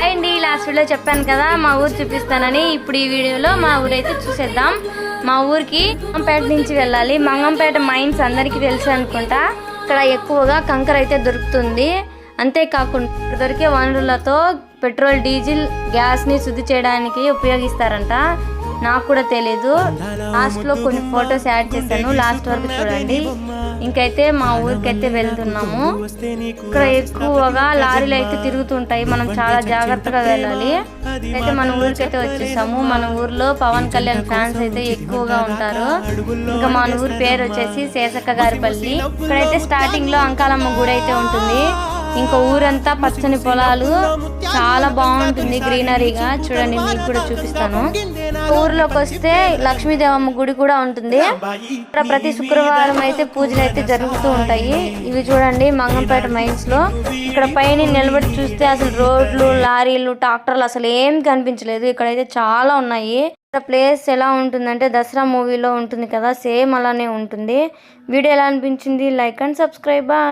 అండి last video చెప్పాను కదా మా ఊరు చూపిస్తానని. ఇప్పుడు ఈ వీడియోలో మా ఊరైతే చూసేద్దాం. మా ఊరికి మంగంపేట నుంచి వెళ్ళాలి. మంగంపేట మైన్స్ అందరికీ తెలుసు అనుకుంటా. ఇక్కడ ఎక్కువగా కంకర అయితే దొరుకుతుంది. అంతేకాకుండా దొరికే వనరులతో పెట్రోల్, డీజిల్, గ్యాస్ని శుద్ధి చేయడానికి ఉపయోగిస్తారంట. నాకు కూడా తెలీదు. లాస్ట్లో కొన్ని ఫొటోస్ యాడ్ చేశాను, లాస్ట్ వరకు చూడండి. ఇంకైతే మా ఊరికైతే వెళ్తున్నాము. ఇక్కడ ఎక్కువగా లారీలు అయితే తిరుగుతుంటాయి, మనం చాలా జాగ్రత్తగా వెళ్ళాలి. అయితే మన ఊరికైతే వచ్చేసాము. మన ఊర్లో పవన్ కళ్యాణ్ ఫ్యాన్స్ అయితే ఎక్కువగా ఉంటారు. ఇంకా మన ఊరి పేరు వచ్చేసి శేషక్క గారిపల్లి. ఇక్కడైతే స్టార్టింగ్ లో అంకాలమ్మ గుడి అయితే ఉంటుంది. ఇంకా ఊరంతా పచ్చని పొలాలు, చాలా బాగుంటుంది గ్రీనరీగా. చూడండి, మీకు కూడా చూపిస్తాను. ఊర్లోకి వస్తే లక్ష్మీదేవమ్మ గుడి కూడా ఉంటుంది. ఇక్కడ ప్రతి శుక్రవారం అయితే పూజలు అయితే జరుగుతూ ఉంటాయి. ఇవి చూడండి మంగంపేట మైన్స్ లో. ఇక్కడ పైన నిలబడి చూస్తే అసలు రోడ్లు, లారీలు, ట్రాక్టర్లు అసలు ఏం కనిపించలేదు. ఇక్కడైతే చాలా ఉన్నాయి. ఇక్కడ ప్లేస్ ఎలా ఉంటుందంటే దసరా మూవీలో ఉంటుంది కదా, సేమ్ అలానే ఉంటుంది. వీడియో ఎలా అనిపించింది? Like and subscribe.